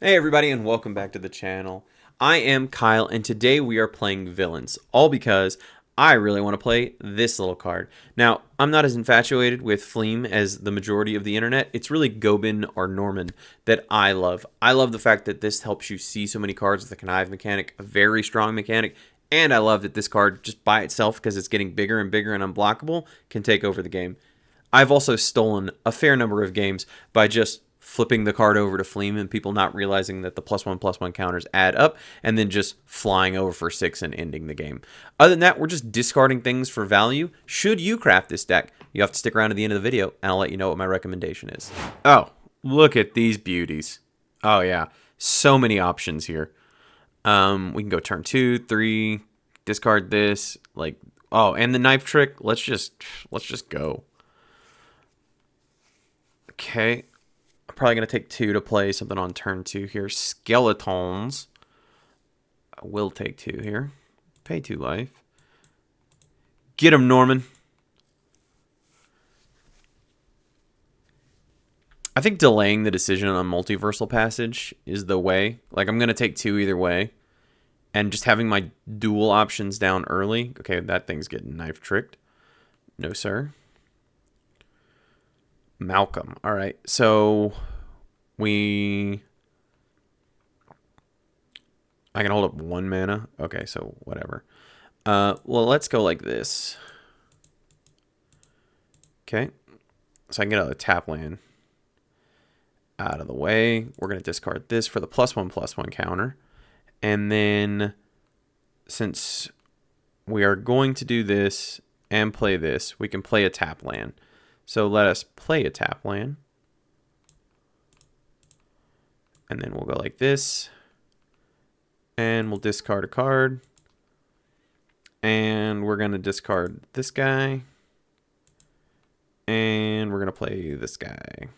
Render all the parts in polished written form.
Hey everybody and welcome back to the channel. I am Kyle and today we are playing villains, all because I really want to play this little card. Now, I'm not as infatuated with Fleam as the majority of the internet. It's really Goben or Norman that I love. I love the fact that this helps you see so many cards with a connive mechanic, a very strong mechanic, and I love that this card just by itself, because it's getting bigger and bigger and unblockable, can take over the game. I've also stolen a fair number of games by just flipping the card over to Fleam and people not realizing that the +1/+1 counters add up and then just flying over for 6 and ending the game. Other than that, we're just discarding things for value. Should you craft this deck, you have to stick around to the end of the video and I'll let you know what my recommendation is. Oh, look at these beauties. Oh yeah, so many options here. We can go turn 2, 3, discard this, like, oh, and the knife trick. Let's just go. Okay. I'm probably going to take 2 to play something on turn 2 here. Skeletons. I will take 2 here. Pay 2 life. Get him, Norman. I think delaying the decision on Multiversal Passage is the way. Like, I'm going to take 2 either way. And just having my dual options down early. Okay, that thing's getting knife tricked. No, sir. Malcolm. All right, so I can hold up 1 mana. Okay, so whatever. Well, let's go like this. Okay, so I can get out the tap land out of the way. We're going to discard this for the +1/+1 counter. And then since we are going to do this and play this, we can play a tap land. So let us play a tap land. And then we'll go like this. And we'll discard a card. And we're going to discard this guy. And we're going to play this guy.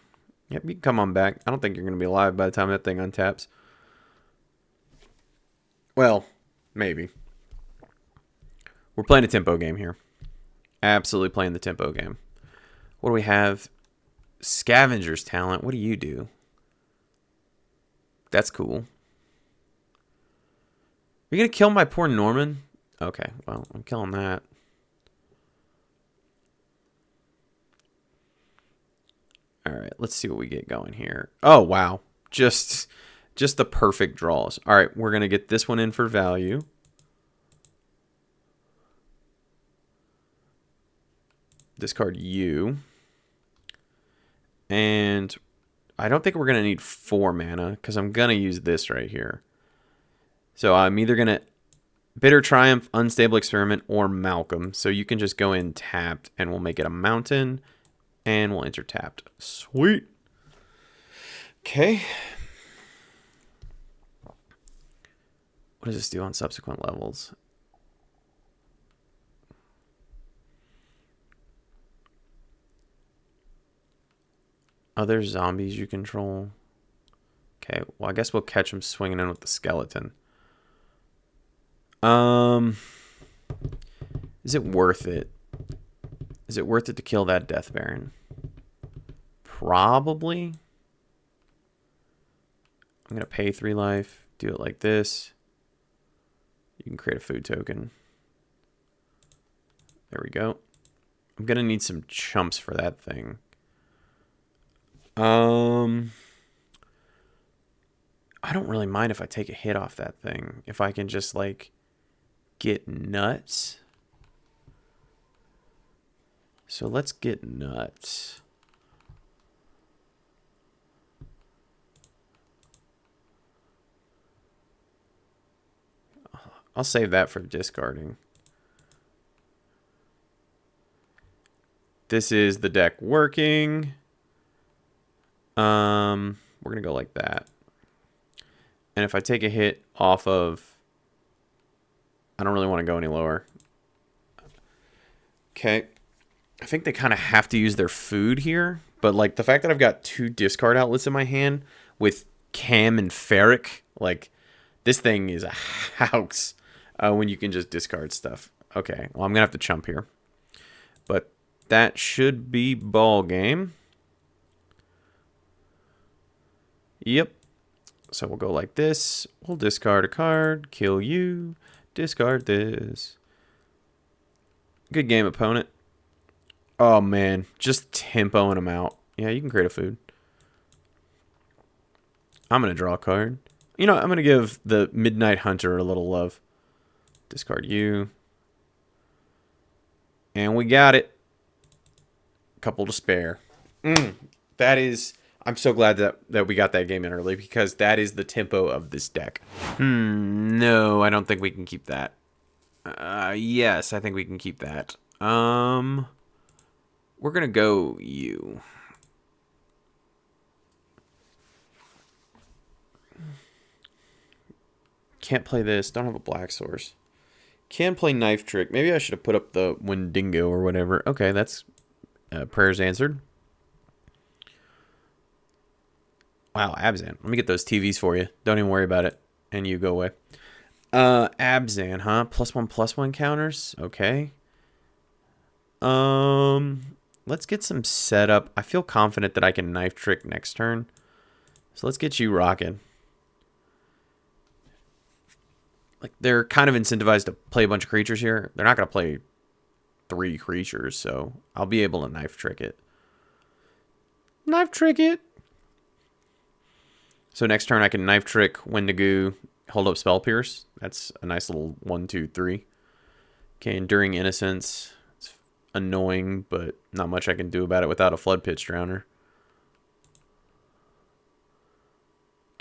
Yep, you can come on back. I don't think you're going to be alive by the time that thing untaps. Well, maybe. We're playing a tempo game here. Absolutely playing the tempo game. What do we have? Scavenger's Talent. What do you do? That's cool. Are you going to kill my poor Norman? Okay, well, I'm killing that. All right, let's see what we get going here. Oh, wow. Just the perfect draws. All right, we're going to get this one in for value. Discard you. And I don't think we're going to need 4 mana because I'm going to use this right here. So I'm either going to Bitter Triumph, Unstable Experiment, or Malcolm. So you can just go in tapped and we'll make it a mountain and we'll enter tapped. Sweet. Okay. What does this do on subsequent levels? Other zombies you control. Okay, well, I guess we'll catch him swinging in with the skeleton. Is it worth it? Is it worth it to kill that Death Baron? Probably. I'm going to pay 3 life. Do it like this. You can create a food token. There we go. I'm going to need some chumps for that thing. I don't really mind if I take a hit off that thing. If I can just, like, get nuts. So let's get nuts. I'll save that for discarding. This is the deck working. We're going to go like that. And if I take a hit off of... I don't really want to go any lower. Okay. I think they kind of have to use their food here. But, like, the fact that I've got 2 discard outlets in my hand with Cam and Farrik, like, this thing is a house when you can just discard stuff. Okay. Well, I'm going to have to chump here. But that should be ball game. Yep. So we'll go like this. We'll discard a card, kill you, discard this. Good game, opponent. Oh, man. Just tempoing them out. Yeah, you can create a food. I'm going to draw a card. You know, I'm going to give the Midnight Hunter a little love. Discard you. And we got it. Couple to spare. That is... I'm so glad that we got that game in early because that is the tempo of this deck. No, I don't think we can keep that. Yes, I think we can keep that. We're going to go you. Can't play this. Don't have a black source. Can play Knife Trick. Maybe I should have put up the Wendigo or whatever. Okay, that's prayers answered. Wow, Abzan. Let me get those TVs for you. Don't even worry about it. And you go away. Abzan, huh? +1/+1 counters. Okay. Let's get some setup. I feel confident that I can Knife Trick next turn. So let's get you rocking. Like, they're kind of incentivized to play a bunch of creatures here. They're not going to play 3 creatures, so I'll be able to Knife Trick it. Knife Trick it! So next turn I can Knife Trick, Wendigo, hold up Spell Pierce. That's a nice little 1, 2, 3. Okay, Enduring Innocence. It's annoying, but not much I can do about it without a Floodpits Drowner.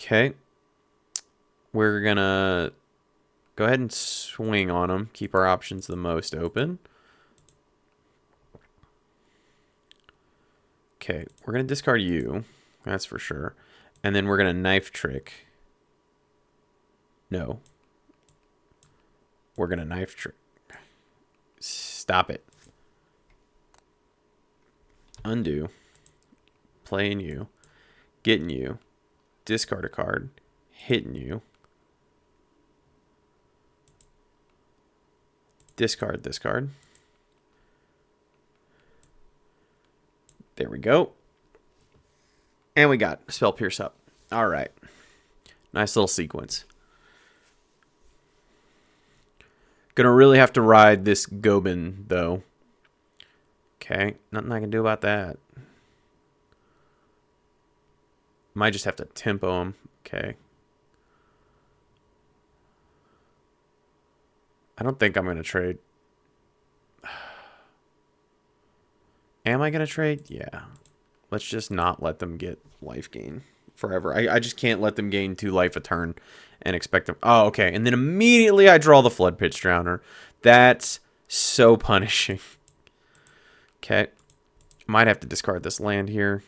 Okay. We're gonna go ahead and swing on them. Keep our options the most open. Okay, we're gonna discard you. That's for sure. And then we're going to Knife Trick. No. We're going to Knife Trick. Stop it. Undo. Playing you. Getting you. Discard a card. Hitting you. Discard this card. There we go. And we got Spell Pierce up. All right. Nice little sequence. Gonna really have to ride this Goben, though. Okay. Nothing I can do about that. Might just have to tempo him. Okay. I don't think I'm going to trade. Am I going to trade? Yeah. Let's just not let them get life gain forever. I just can't let them gain 2 life a turn and expect them. Oh, okay. And then immediately I draw the Floodpits Drowner. That's so punishing. Okay. Might have to discard this land here.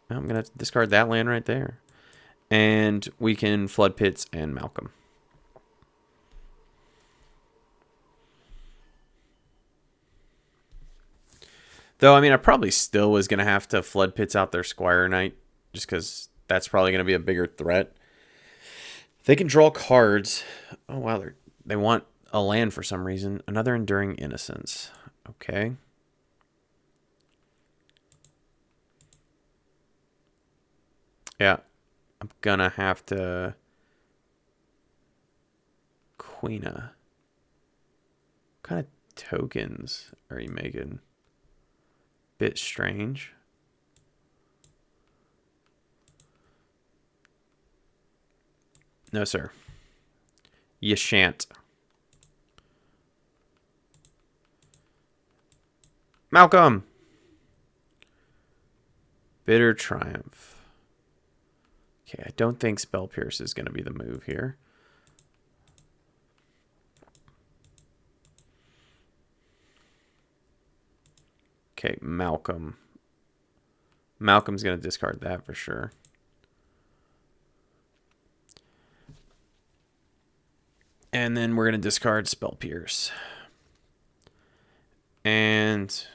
I'm going to discard that land right there. And we can Floodpits and Malcolm. Though, I mean, I probably still was going to have to Floodpits out their Squire Knight, just because that's probably going to be a bigger threat. They can draw cards. Oh, wow, they want a land for some reason. Another Enduring Innocence. Okay. Yeah, I'm going to have to Queena. What kind of tokens are you making? Bit strange. No, sir. You shan't. Malcolm! Bitter Triumph. Okay, I don't think Spell Pierce is going to be the move here. Okay, Malcolm. Malcolm's going to discard that for sure. And then we're going to discard Spell Pierce. And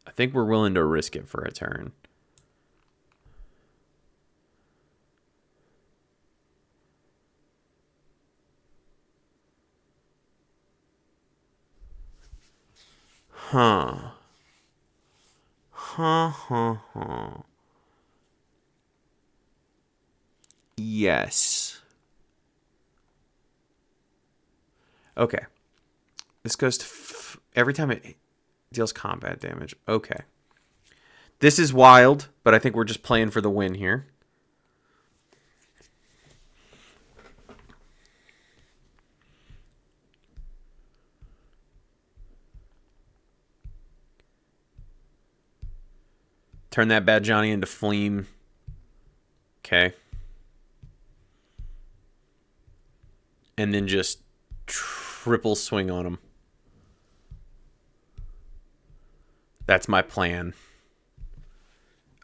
I think we're willing to risk it for a turn. Huh. Huh, huh, huh. Yes. Okay. This goes to... every time it deals combat damage. Okay. This is wild, but I think we're just playing for the win here. Turn that bad Johnny into Fleam. Okay. And then just triple swing on him. That's my plan.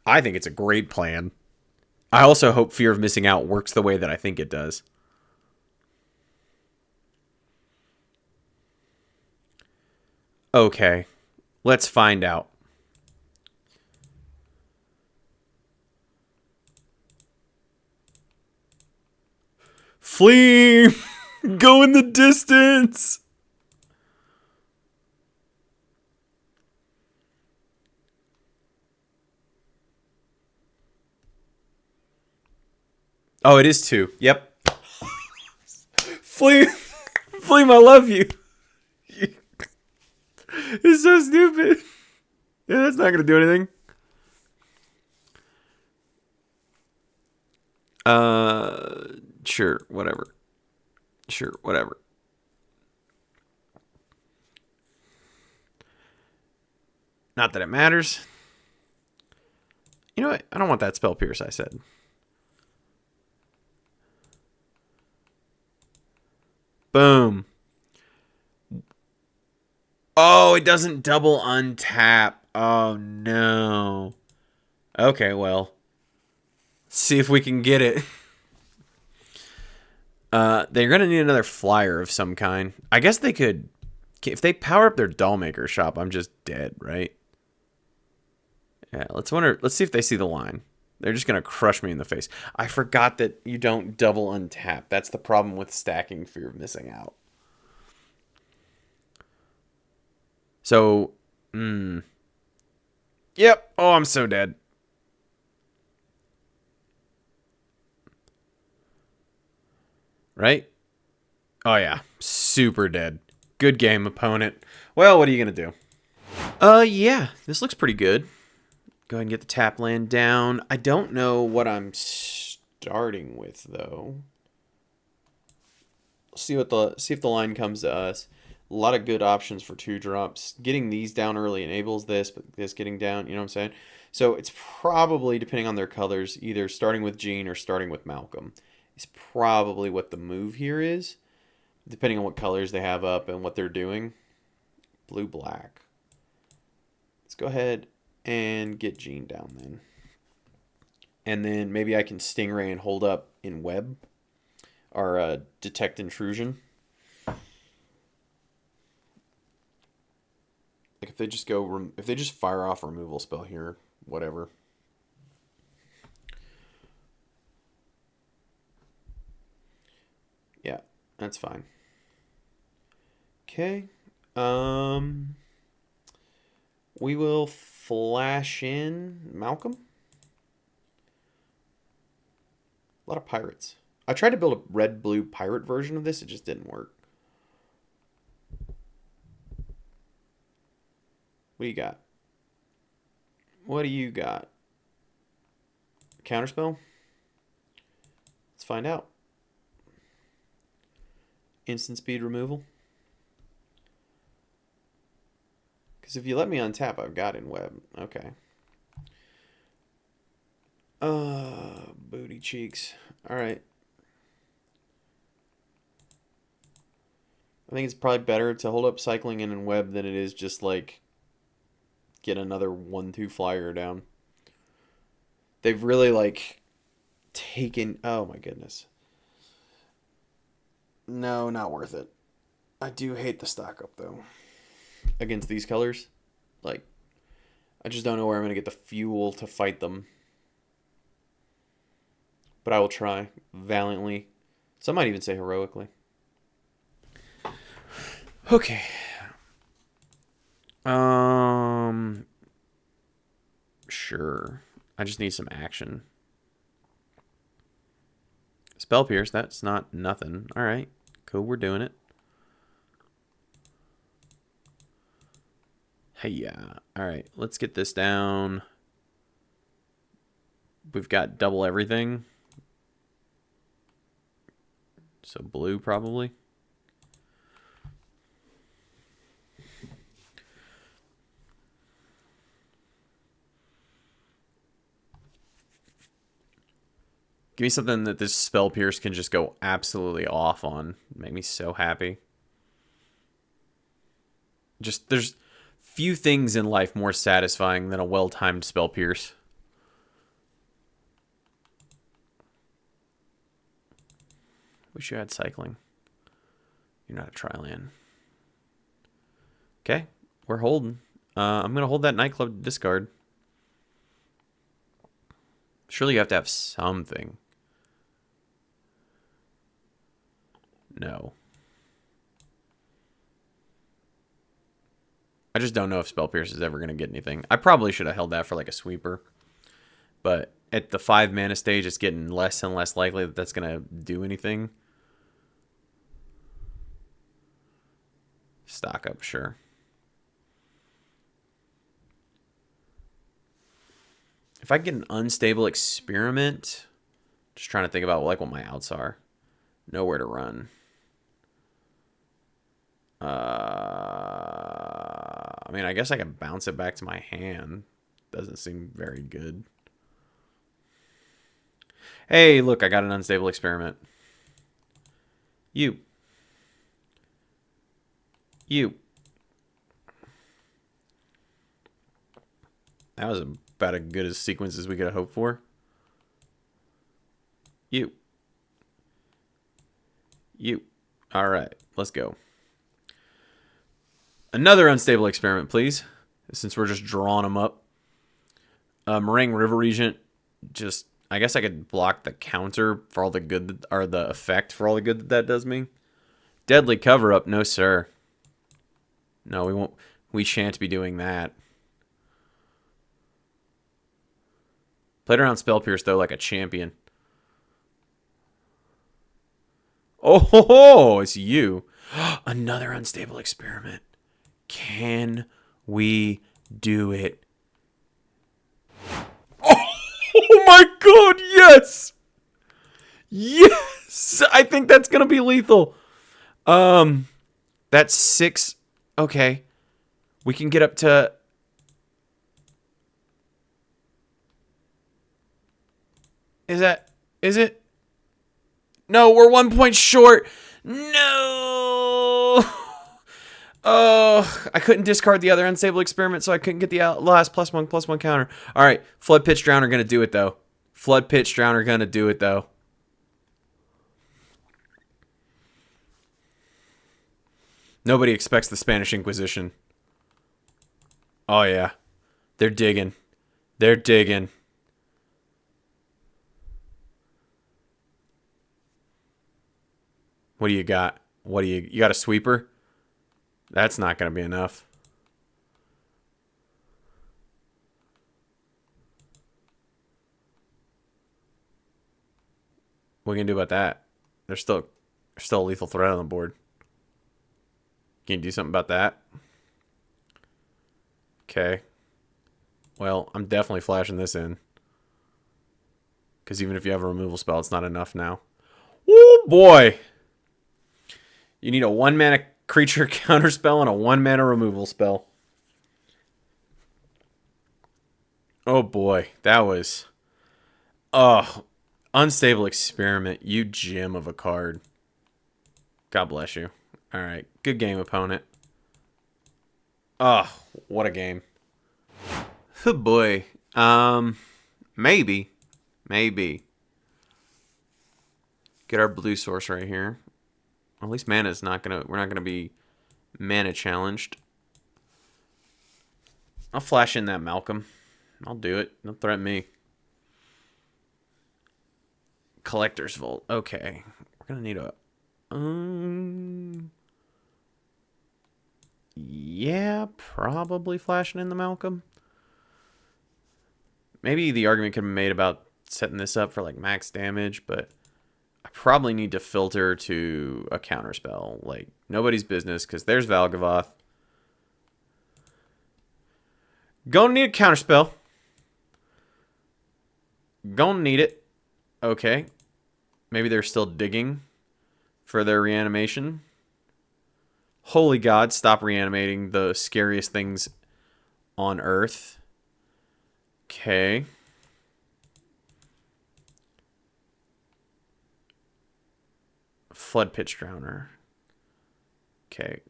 I think it's a great plan. I also hope Fear of Missing Out works the way that I think it does. Okay. Let's find out. Flee! Go in the distance! Oh, it is 2. Yep. Flee! Fleem, I love you. It's so stupid. Yeah, that's not going to do anything. Sure, whatever. Sure, whatever. Not that it matters. You know what? I don't want that Spell Pierce, I said. Boom. Oh, it doesn't double untap. Oh, no. Okay, well. Let's see if we can get it. They're going to need another flyer of some kind. I guess they could... if they power up their Dollmaker shop, I'm just dead, right? Yeah, let's see if they see the line. They're just going to crush me in the face. I forgot that you don't double untap. That's the problem with stacking Fear of Missing Out. So, yep. Oh, I'm so dead. Right? Oh, yeah. Super dead. Good game, opponent. Well, what are you going to do? Yeah. This looks pretty good. Go ahead and get the tap land down. I don't know what I'm starting with, though. See if the line comes to us. A lot of good options for 2-drops. Getting these down early enables this, but this getting down, you know what I'm saying? So it's probably, depending on their colors, either starting with Gene or starting with Malcolm. Is probably what the move here is, depending on what colors they have up and what they're doing. Blue, black. Let's go ahead and get Gene down then. And then maybe I can Stingray and hold up in web. Or Detect Intrusion. Like if they just go, if they just fire off a removal spell here, whatever. Yeah, that's fine. Okay. We will flash in Malcolm. A lot of pirates. I tried to build a red-blue pirate version of this. It just didn't work. What do you got? What do you got? Counterspell? Let's find out. Instant speed removal. Because if you let me untap, I've got in web. Okay. Booty cheeks. Alright. I think it's probably better to hold up cycling in web than it is just like get another 1/2 flyer down. They've really like taken... oh my goodness. No, not worth it. I do hate the stock up though. Against these colors. Like, I just don't know where I'm going to get the fuel to fight them. But I will try valiantly. Some might even say heroically. Okay. Sure. I just need some action. Spell Pierce, that's not nothing. All right, cool, we're doing it. Hey, yeah. All right, let's get this down. We've got double everything. So blue, probably. Give me something that this Spell Pierce can just go absolutely off on. Make me so happy. Just, there's few things in life more satisfying than a well-timed Spell Pierce. Wish you had cycling. You're not a Tri-land. Okay, we're holding. I'm going to hold that Nightclub discard. Surely you have to have something. No. I just don't know if Spell Pierce is ever going to get anything. I probably should have held that for like a sweeper. But at the 5 mana stage, it's getting less and less likely that that's going to do anything. Stock up, sure. If I get an Unstable Experiment, just trying to think about like what my outs are. Nowhere to run. I mean, I guess I can bounce it back to my hand. Doesn't seem very good. Hey, look, I got an Unstable Experiment. You. That was about as good a sequence as we could have hoped for. You. All right, let's go. Another Unstable Experiment, please. Since we're just drawing them up. Meringue River Regent. Just, I guess I could block the counter for all the good, that, or the effect for all the good that does me. Deadly Cover Up, no sir. No, we won't. We shan't be doing that. Played around Spell Pierce though like a champion. Oh, ho, ho, it's you. Another Unstable Experiment. Can we do it? Oh my god, yes! Yes! I think that's gonna be lethal. That's 6. Okay. We can get up to... Is it? No, we're 1 point short. No! Oh, I couldn't discard the other Unstable Experiment, so I couldn't get the last +1/+1 counter. All right, Floodpits Drowner gonna do it, though. Floodpits Drowner gonna do it, though. Nobody expects the Spanish Inquisition. Oh, yeah. They're digging. They're digging. What do you got? What do you got a sweeper? That's not going to be enough. What are you going to do about that? There's still a lethal threat on the board. Can you do something about that? Okay. Well, I'm definitely flashing this in. Because even if you have a removal spell, it's not enough now. Oh boy! You need a 1-mana creature counter spell and a 1-mana removal spell. Oh boy, that was... Oh, Unstable Experiment, you gem of a card. God bless you. Alright, good game, opponent. Oh, what a game. Oh boy. Maybe. Get our blue source right here. At least mana's not gonna... We're not gonna be mana challenged. I'll flash in that Malcolm. I'll do it. Don't threaten me. Collector's Vault. Okay. We're gonna need a... Yeah. Yeah, probably flashing in the Malcolm. Maybe the argument could be made about setting this up for like max damage, but I probably need to filter to a counterspell. Like, nobody's business, because there's Valgavoth. Gonna need a counterspell. Gonna need it. Okay. Maybe they're still digging for their reanimation. Holy God, stop reanimating the scariest things on Earth. Okay. Floodpits Drowner. Okay.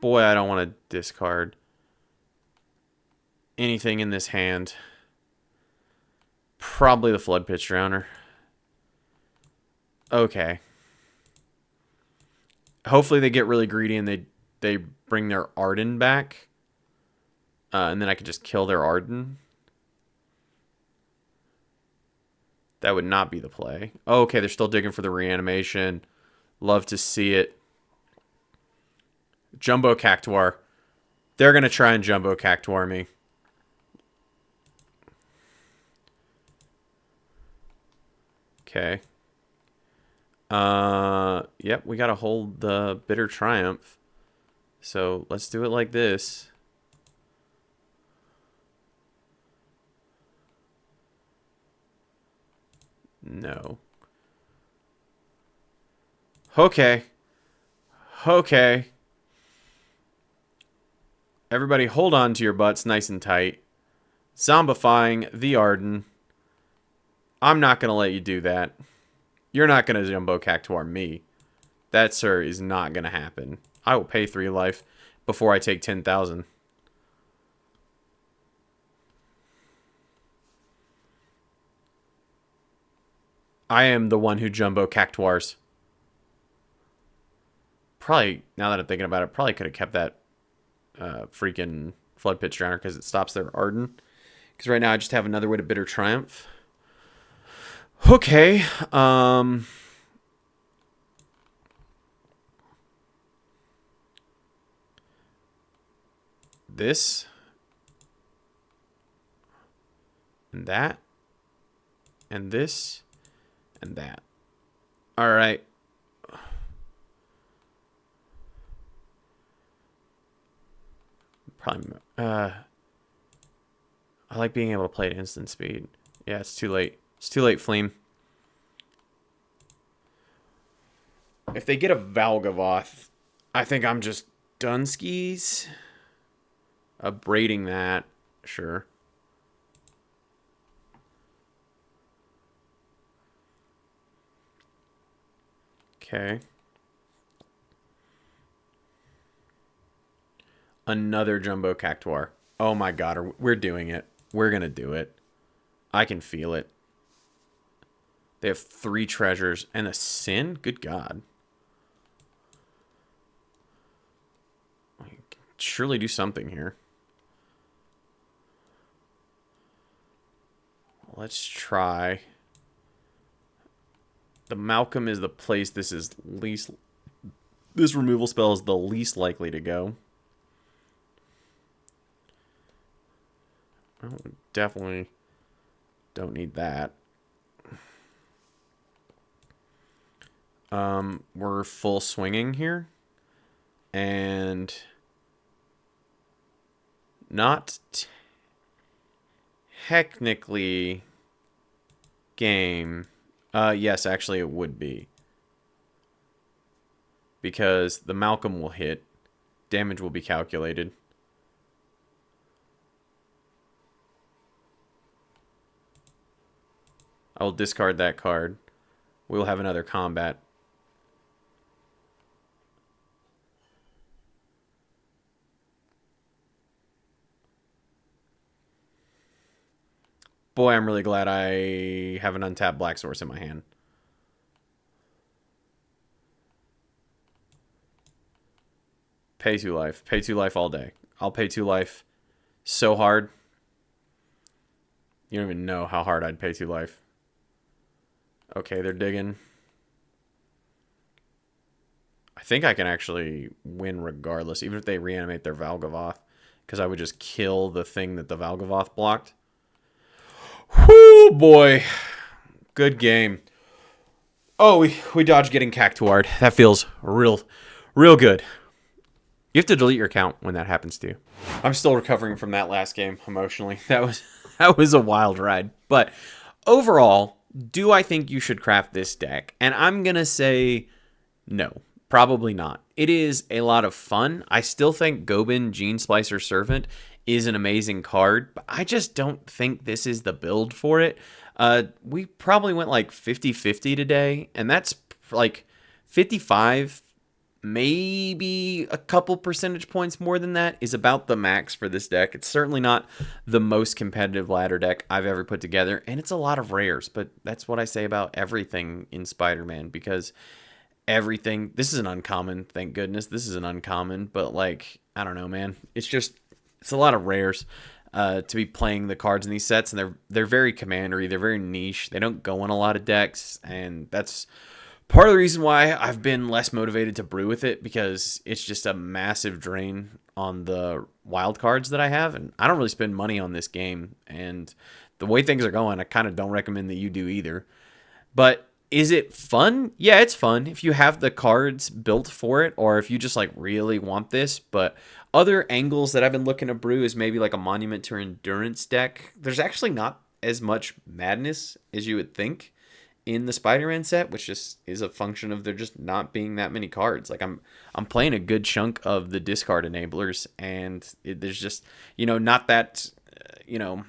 Boy, I don't want to discard anything in this hand. Probably the Floodpits Drowner. Okay. Hopefully they get really greedy and they bring their Arden back. And then I could just kill their Arden. That would not be the play. Oh, okay, they're still digging for the reanimation. Love to see it. Jumbo Cactuar. They're going to try and Jumbo Cactuar me. Okay. Yep, we got to hold the Bitter Triumph. So let's do it like this. No. Okay. Okay. Everybody hold on to your butts nice and tight. Zombifying the Arden. I'm not going to let you do that. You're not going to Jumbo Cactuar me. That, sir, is not going to happen. I will pay 3 life before I take 10,000. I am the one who Jumbo Cactuars. Probably, now that I'm thinking about it, probably could have kept that freaking Floodpits Drowner because it stops their Arden. Because right now I just have another way to Bitter Triumph. Okay. This. And that. And this. And that. Alright. Probably. I like being able to play at instant speed. Yeah, it's too late. It's too late, Fleam. If they get a Valgavoth, I think I'm just done skis. Abrading that. Sure. Okay. Another Jumbo Cactuar. Oh my God, we're doing it. We're going to do it. I can feel it. They have 3 treasures and a sin? Good God. I can surely do something here. Let's try. The Malcolm is the place this is least... This removal spell is the least likely to go. Oh, definitely don't need that. We're full swinging here. And not technically game. Yes, actually it would be. Because the Malcolm will hit. Damage will be calculated. I will discard that card. We will have another combat. Boy, I'm really glad I have an untapped Black Source in my hand. Pay 2 life. Pay 2 life all day. I'll pay 2 life so hard. You don't even know how hard I'd pay 2 life. Okay, they're digging. I think I can actually win regardless, even if they reanimate their Valgavoth, because I would just kill the thing that the Valgavoth blocked. Whoo, boy. Good game. Oh, we dodged getting cactuared. That feels real good. You have to delete your account when that happens to you. I'm still recovering from that last game emotionally. That was a wild ride. But overall, do I think you should craft this deck? And I'm going to say no, probably not. It is a lot of fun. I still think Goben, Gene-Splice, or Servant is an amazing card, but I just don't think this is the build for it. We probably went like 50-50 today, and that's like 55, maybe a couple percentage points more than that is about the max for this deck. It's certainly not the most competitive ladder deck I've ever put together, and it's a lot of rares, but that's what I say about everything in Spider-Man, because everything, this is an uncommon, thank goodness this is an uncommon, but like, I don't know, man, it's a lot of rares to be playing the cards in these sets, and they're very commandery, they're very niche, they don't go in a lot of decks, and that's part of the reason why I've been less motivated to brew with it, because it's just a massive drain on the wild cards that I have, and I don't really spend money on this game, and the way things are going, I kind of don't recommend that you do either. But is it fun? Yeah, it's fun if you have the cards built for it, or if you just like really want this. But other angles that I've been looking to brew is maybe like a Monument to Endurance deck. There's actually not as much madness as you would think in the Spider-Man set, which just is a function of there just not being that many cards. Like I'm playing a good chunk of the discard enablers, and there's just, you know, not that, you know,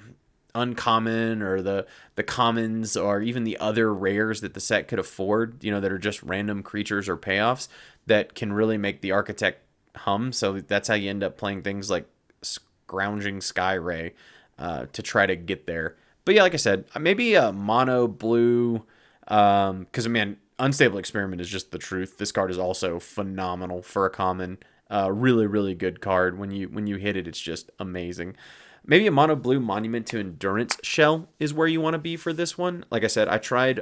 uncommon or the commons or even the other rares that the set could afford, you know, that are just random creatures or payoffs that can really make the architect hum. So that's how you end up playing things like Scrounging Skyray to try to get there. But yeah, like I said, maybe a mono blue, because man, Unstable Experiment is just the truth. This card is also phenomenal for a common. Really, really good card. When you hit it, it's just amazing. Maybe a mono blue Monument to Endurance shell is where you want to be for this one. Like I said, I tried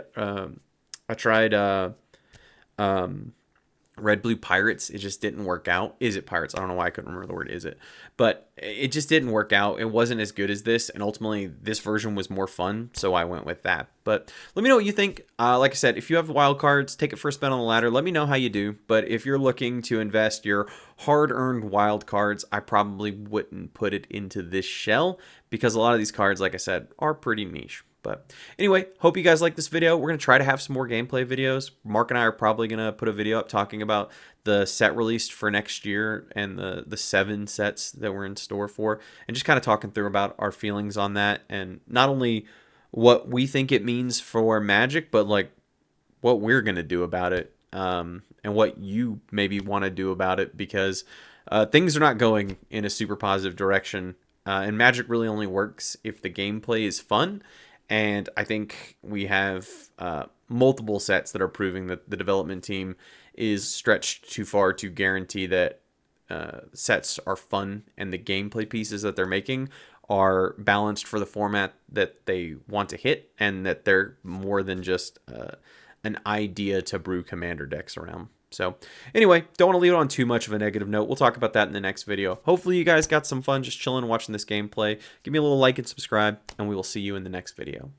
Red Blue Pirates. It just didn't work out. Is it Pirates? I don't know why I couldn't remember the word is it. But it just didn't work out. It wasn't as good as this. And ultimately, this version was more fun. So I went with that. But let me know what you think. Like I said, if you have wild cards, take it for a spin on the ladder. Let me know how you do. But if you're looking to invest your hard-earned wild cards, I probably wouldn't put it into this shell, because a lot of these cards, like I said, are pretty niche. But anyway, hope you guys like this video. We're going to try to have some more gameplay videos. Mark and I are probably going to put a video up talking about the set released for next year and the 7 sets that we're in store for, and just kind of talking through about our feelings on that, and not only what we think it means for Magic, but like what we're going to do about it, and what you maybe want to do about it, because things are not going in a super positive direction, and Magic really only works if the gameplay is fun. And I think we have multiple sets that are proving that the development team is stretched too far to guarantee that sets are fun and the gameplay pieces that they're making are balanced for the format that they want to hit, and that they're more than just an idea to brew commander decks around. So anyway, don't want to leave it on too much of a negative note. We'll talk about that in the next video. Hopefully you guys got some fun just chilling watching this gameplay. Give me a little like and subscribe, and we will see you in the next video.